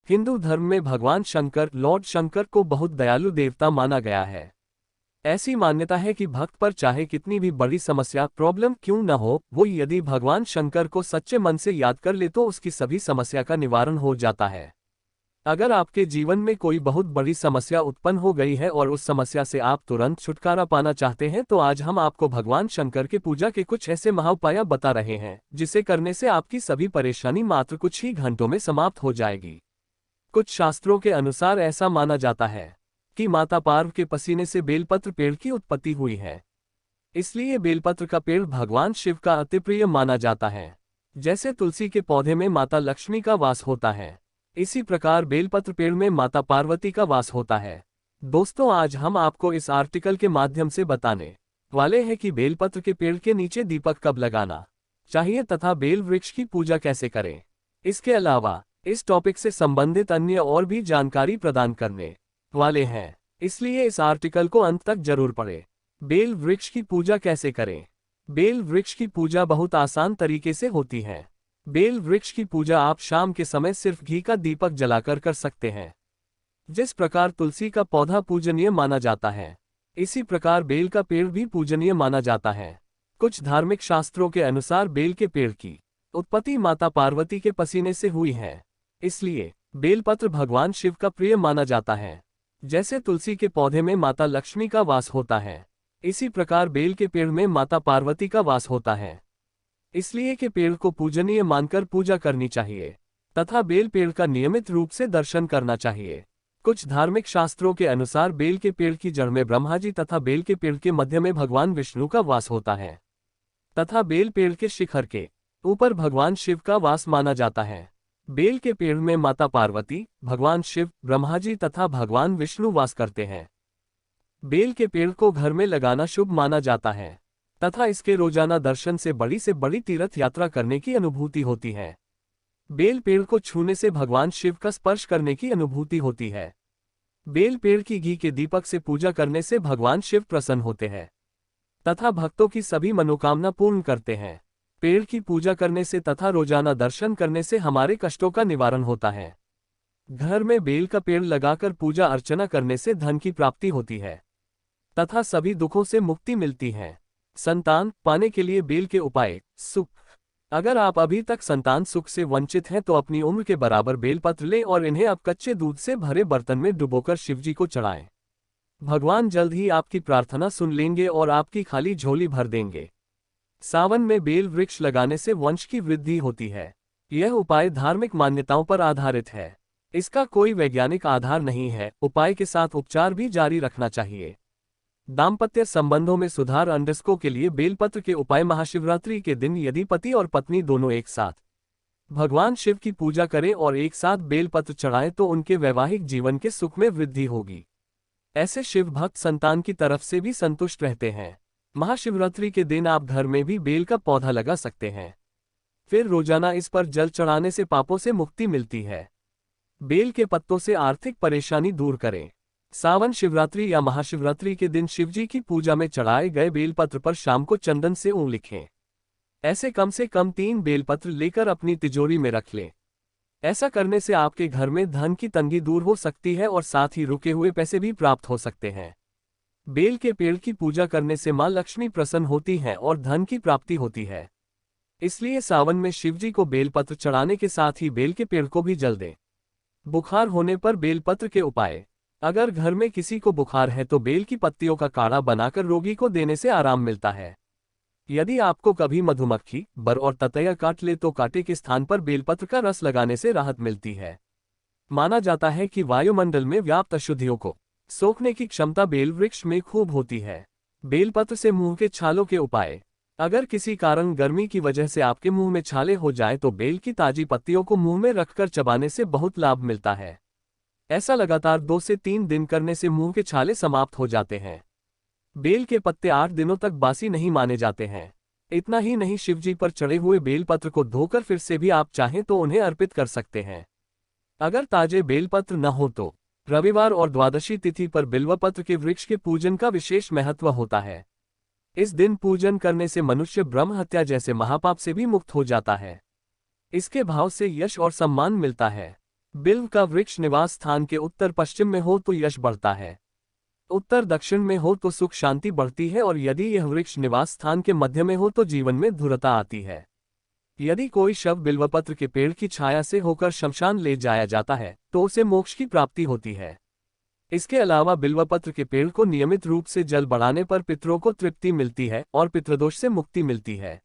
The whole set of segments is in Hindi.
हिंदू धर्म में भगवान शंकर, लॉर्ड शंकर को बहुत दयालु देवता माना गया है। ऐसी मान्यता है कि भक्त पर चाहे कितनी भी बड़ी समस्या, प्रॉब्लम क्यों न हो, वो यदि भगवान शंकर को सच्चे मन से याद कर ले तो उसकी सभी समस्या का निवारण हो जाता है। अगर आपके जीवन में कोई बहुत बड़ी समस्या उत्पन्न हो गई है और उस समस्या से आप तुरंत छुटकारा पाना चाहते हैं, तो आज हम आपको भगवान शंकर के पूजा के कुछ ऐसे महाउपाय बता रहे हैं जिसे करने से आपकी सभी परेशानी मात्र कुछ ही घंटों में समाप्त हो जाएगी। कुछ शास्त्रों के अनुसार ऐसा माना जाता है कि माता पार्व के पसीने से बेलपत्र पेड़ की उत्पत्ति हुई है। इसलिए बेलपत्र का पेड़ भगवान शिव का अति प्रिय माना जाता है। जैसे तुलसी के पौधे में माता लक्ष्मी का वास होता है, इसी प्रकार बेलपत्र पेड़ में माता पार्वती का वास होता है। दोस्तों, आज हम आपको इस आर्टिकल के माध्यम से बताने वाले हैं कि बेलपत्र के पेड़ के नीचे दीपक कब लगाना चाहिए तथा बेल वृक्ष की पूजा कैसे करें। इसके अलावा इस टॉपिक से संबंधित अन्य और भी जानकारी प्रदान करने वाले हैं, इसलिए इस आर्टिकल को अंत तक जरूर पढ़ें। बेल वृक्ष की पूजा कैसे करें। बेल वृक्ष की पूजा बहुत आसान तरीके से होती है। बेल वृक्ष की पूजा आप शाम के समय सिर्फ घी का दीपक जलाकर कर सकते हैं। जिस प्रकार तुलसी का पौधा पूजनीय माना जाता है, इसी प्रकार बेल का पेड़ भी पूजनीय माना जाता है। कुछ धार्मिक शास्त्रों के अनुसार बेल के पेड़ की उत्पत्ति माता पार्वती के पसीने से हुई है, इसलिए बेलपत्र भगवान शिव का प्रिय माना जाता है। जैसे तुलसी के पौधे में माता लक्ष्मी का वास होता है, इसी प्रकार बेल के पेड़ में माता पार्वती का वास होता है। इसलिए के पेड़ को पूजनीय मानकर पूजा करनी चाहिए तथा बेल पेड़ का नियमित रूप से दर्शन करना चाहिए। कुछ धार्मिक शास्त्रों के अनुसार बेल के पेड़ की जड़ में ब्रह्मा जी तथा बेल के पेड़ के मध्य में भगवान विष्णु का वास होता है तथा बेल पेड़ के शिखर के ऊपर भगवान शिव का वास माना जाता है। बेल के पेड़ में माता पार्वती, भगवान शिव, ब्रह्मा जी तथा भगवान विष्णु वास करते हैं। बेल के पेड़ को घर में लगाना शुभ माना जाता है तथा इसके रोजाना दर्शन से बड़ी तीर्थ यात्रा करने की अनुभूति होती है। बेल पेड़ को छूने से भगवान शिव का स्पर्श करने की अनुभूति होती है। बेल पेड़ की घी के दीपक से पूजा करने से भगवान शिव प्रसन्न होते हैं तथा भक्तों की सभी मनोकामना पूर्ण करते हैं। पेड़ की पूजा करने से तथा रोजाना दर्शन करने से हमारे कष्टों का निवारण होता है। घर में बेल का पेड़ लगाकर पूजा अर्चना करने से धन की प्राप्ति होती है तथा सभी दुखों से मुक्ति मिलती है। संतान पाने के लिए बेल के उपाय। सुख। अगर आप अभी तक संतान सुख से वंचित हैं तो अपनी उम्र के बराबर बेलपत्र लें और इन्हें अब कच्चे दूध से भरे बर्तन में डुबोकर शिवजी को चढ़ाएं। भगवान जल्द ही आपकी प्रार्थना सुन लेंगे और आपकी खाली झोली भर देंगे। सावन में बेल वृक्ष लगाने से वंश की वृद्धि होती है। यह उपाय धार्मिक मान्यताओं पर आधारित है, इसका कोई वैज्ञानिक आधार नहीं है। उपाय के साथ उपचार भी जारी रखना चाहिए। दाम्पत्य संबंधों में सुधार अंडरस्को के लिए बेलपत्र के उपाय। महाशिवरात्रि के दिन यदि पति और पत्नी दोनों एक साथ भगवान शिव की पूजा करें और एक साथ बेलपत्र चढ़ाएं तो उनके वैवाहिक जीवन के सुख में वृद्धि होगी। ऐसे शिव भक्त संतान की तरफ से भी संतुष्ट रहते हैं। महाशिवरात्रि के दिन आप घर में भी बेल का पौधा लगा सकते हैं, फिर रोजाना इस पर जल चढ़ाने से पापों से मुक्ति मिलती है। बेल के पत्तों से आर्थिक परेशानी दूर करें। सावन शिवरात्रि या महाशिवरात्रि के दिन शिवजी की पूजा में चढ़ाए गए बेलपत्र पर शाम को चंदन से ओम लिखें। ऐसे कम से कम 3 बेलपत्र लेकर अपनी तिजोरी में रख लें। ऐसा करने से आपके घर में धन की तंगी दूर हो सकती है और साथ ही रुके हुए पैसे भी प्राप्त हो सकते हैं। बेल के पेड़ की पूजा करने से मां लक्ष्मी प्रसन्न होती हैं और धन की प्राप्ति होती है। इसलिए सावन में शिवजी को बेलपत्र चढ़ाने के साथ ही बेल के पेड़ को भी जल दें। बुखार होने पर बेलपत्र के उपाय। अगर घर में किसी को बुखार है तो बेल की पत्तियों का काढ़ा बनाकर रोगी को देने से आराम मिलता है। यदि आपको कभी मधुमक्खी, बर और ततैया काट ले तो कांटे के स्थान पर बेलपत्र का रस लगाने से राहत मिलती है। माना जाता है कि वायुमंडल में व्याप्त अशुद्धियों को सोखने की क्षमता बेल वृक्ष में खूब होती है। बेलपत्र से मुंह के छालों के उपाय। अगर किसी कारण गर्मी की वजह से आपके मुंह में छाले हो जाएं तो बेल की ताजी पत्तियों को मुंह में रखकर चबाने से बहुत लाभ मिलता है। ऐसा लगातार 2 से 3 दिन करने से मुंह के छाले समाप्त हो जाते हैं। बेल के पत्ते 8 दिनों तक बासी नहीं माने जाते हैं। इतना ही नहीं, शिवजी पर चढ़े हुए बेलपत्र को धोकर फिर से भी आप चाहें तो उन्हें अर्पित कर सकते हैं। अगर ताजे बेलपत्र न हो तो रविवार और द्वादशी तिथि पर बिल्वपत्र के वृक्ष के पूजन का विशेष महत्व होता है। इस दिन पूजन करने से मनुष्य ब्रह्म हत्या जैसे महापाप से भी मुक्त हो जाता है। इसके भाव से यश और सम्मान मिलता है। बिल्व का वृक्ष निवास स्थान के उत्तर पश्चिम में हो तो यश बढ़ता है। उत्तर दक्षिण में हो तो सुख शांति बढ़ती है और यदि यह वृक्ष निवास स्थान के मध्य में हो तो जीवन में धुरता आती है। यदि कोई शव बिल्वपत्र के पेड़ की छाया से होकर शमशान ले जाया जाता है तो उसे मोक्ष की प्राप्ति होती है। इसके अलावा बिल्वपत्र के पेड़ को नियमित रूप से जल बढ़ाने पर पितरों को तृप्ति मिलती है और पितृदोष से मुक्ति मिलती है।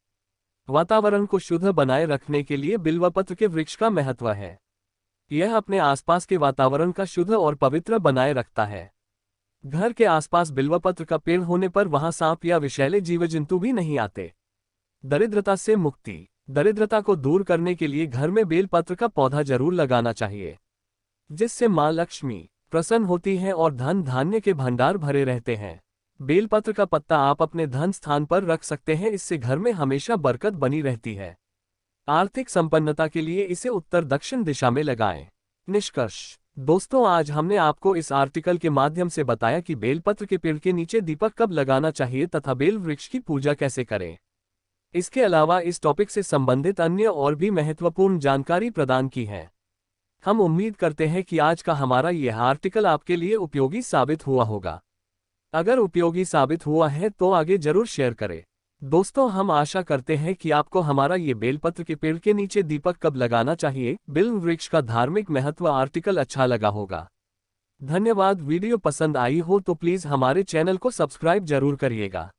वातावरण को शुद्ध बनाए रखने के लिए बिल्वपत्र के वृक्ष का महत्व है। यह अपने आसपास के वातावरण का शुद्ध और पवित्र बनाए रखता है। घर के आसपास बिल्वपत्र का पेड़ होने पर वहां सांप या विषैले जीव जंतु भी नहीं आते। दरिद्रता से मुक्ति। दरिद्रता को दूर करने के लिए घर में बेलपत्र का पौधा जरूर लगाना चाहिए, जिससे मां लक्ष्मी प्रसन्न होती हैं और धन धान्य के भंडार भरे रहते हैं। बेलपत्र का पत्ता आप अपने धन स्थान पर रख सकते हैं, इससे घर में हमेशा बरकत बनी रहती है। आर्थिक संपन्नता के लिए इसे उत्तर दक्षिण दिशा में लगाएं। निष्कर्ष। दोस्तों, आज हमने आपको इस आर्टिकल के माध्यम से बताया कि बेलपत्र के पेड़ के नीचे दीपक कब लगाना चाहिए तथा बेल वृक्ष की पूजा कैसे करें। इसके अलावा इस टॉपिक से संबंधित अन्य और भी महत्वपूर्ण जानकारी प्रदान की है। हम उम्मीद करते हैं कि आज का हमारा यह आर्टिकल आपके लिए उपयोगी साबित हुआ होगा। अगर उपयोगी साबित हुआ है तो आगे जरूर शेयर करें। दोस्तों, हम आशा करते हैं कि आपको हमारा ये बेलपत्र के पेड़ के नीचे दीपक कब लगाना चाहिए, बिल्व वृक्ष का धार्मिक महत्व आर्टिकल अच्छा लगा होगा। धन्यवाद। वीडियो पसंद आई हो तो प्लीज हमारे चैनल को सब्सक्राइब जरूर करिएगा।